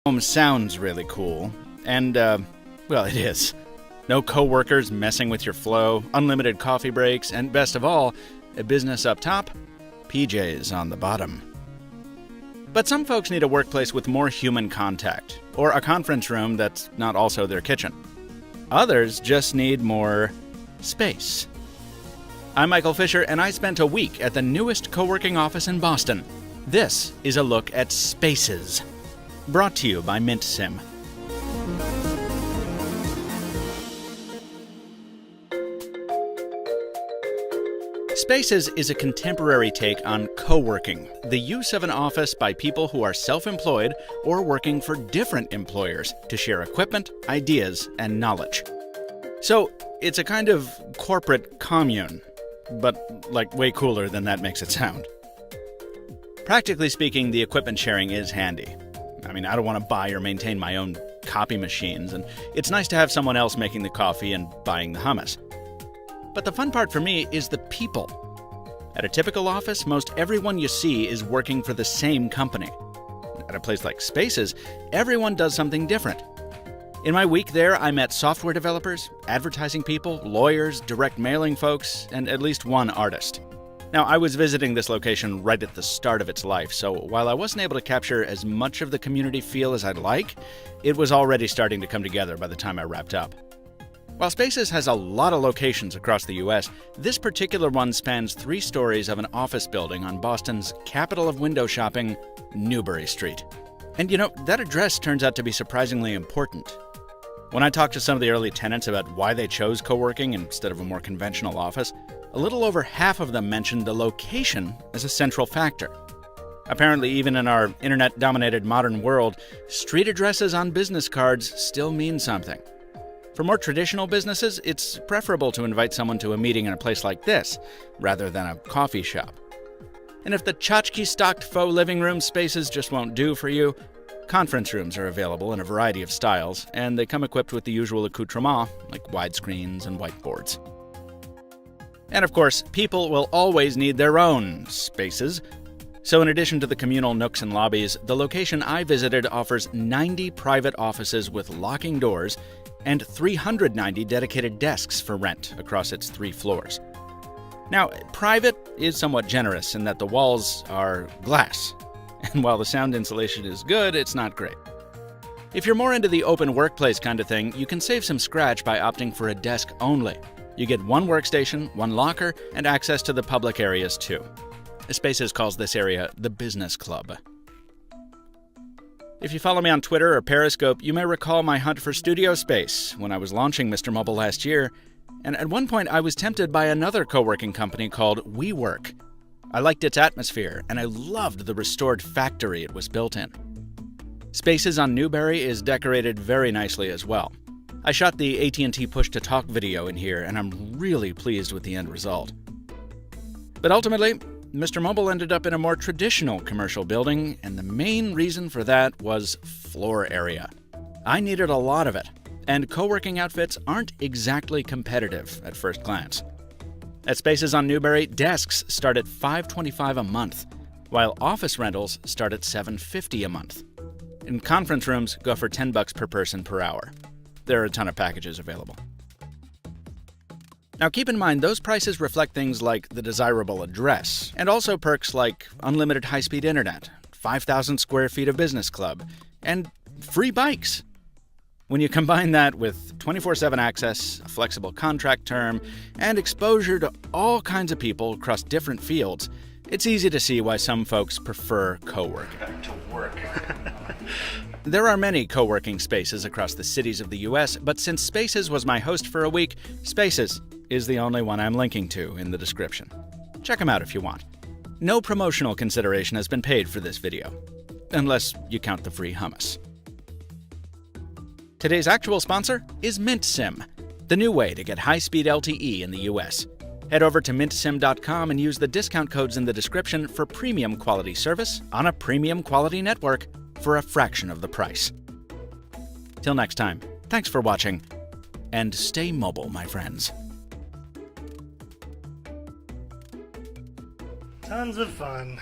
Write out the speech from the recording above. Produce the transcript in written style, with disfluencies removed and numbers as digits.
Home sounds really cool, and, well, it is. No coworkers messing with your flow, unlimited coffee breaks, and best of all, a business up top, PJs on the bottom. But some folks need a workplace with more human contact, or a conference room that's not also their kitchen. Others just need more space. I'm Michael Fisher, and I spent a week at the newest co-working office in Boston. This is a look at Spaces. Brought to you by MintSim. Spaces is a contemporary take on co-working, the use of an office by people who are self-employed or working for different employers to share equipment, ideas, and knowledge. So, it's a kind of corporate commune, but like way cooler than that makes it sound. Practically speaking, the equipment sharing is handy. I mean, I don't want to buy or maintain my own copy machines, and it's nice to have someone else making the coffee and buying the hummus. But the fun part for me is the people. At a typical office, most everyone you see is working for the same company. At a place like Spaces, everyone does something different. In my week there, I met software developers, advertising people, lawyers, direct mailing folks, and at least one artist. Now, I was visiting this location right at the start of its life, so while I wasn't able to capture as much of the community feel as I'd like, it was already starting to come together by the time I wrapped up. While Spaces has a lot of locations across the US, this particular one spans 3 stories of an office building on Boston's capital of window shopping, Newbury Street. And you know, that address turns out to be surprisingly important. When I talked to some of the early tenants about why they chose co-working instead of a more conventional office, a little over half of them mentioned the location as a central factor. Apparently, even in our internet-dominated modern world, street addresses on business cards still mean something. For more traditional businesses, it's preferable to invite someone to a meeting in a place like this, rather than a coffee shop. And if the tchotchke-stocked faux living room spaces just won't do for you, conference rooms are available in a variety of styles, and they come equipped with the usual accoutrements, like widescreens and whiteboards. And of course, people will always need their own spaces. So in addition to the communal nooks and lobbies, the location I visited offers 90 private offices with locking doors and 390 dedicated desks for rent across its 3 floors. Now, private is somewhat generous in that the walls are glass. And while the sound insulation is good, it's not great. If you're more into the open workplace kind of thing, you can save some scratch by opting for a desk only. You get 1 workstation, 1 locker, and access to the public areas too. Spaces calls this area the Business Club. If you follow me on Twitter or Periscope, you may recall my hunt for studio space when I was launching Mr. Mobile last year, and at one point I was tempted by another co-working company called WeWork. I liked its atmosphere, and I loved the restored factory it was built in. Spaces on Newbury is decorated very nicely as well. I shot the AT&T push-to-talk video in here, and I'm really pleased with the end result. But ultimately, Mr. Mobile ended up in a more traditional commercial building, and the main reason for that was floor area. I needed a lot of it, and co-working outfits aren't exactly competitive at first glance. At Spaces on Newbury, desks start at $525 a month, while office rentals start at $750 a month. And conference rooms go for $10 per person per hour. There are a ton of packages available. Now keep in mind, those prices reflect things like the desirable address, and also perks like unlimited high-speed internet, 5,000 square feet of business club, and free bikes. When you combine that with 24/7 access, a flexible contract term, and exposure to all kinds of people across different fields, it's easy to see why some folks prefer co-working. Back to work. There are many co-working spaces across the cities of the US, but since Spaces was my host for a week, Spaces is the only one I'm linking to in the description. Check them out if you want. No promotional consideration has been paid for this video, unless you count the free hummus. Today's actual sponsor is MintSim, the new way to get high-speed LTE in the US. Head over to mintsim.com and use the discount codes in the description for premium quality service on a premium quality network for a fraction of the price. Till next time, thanks for watching, and stay mobile, my friends. Tons of fun.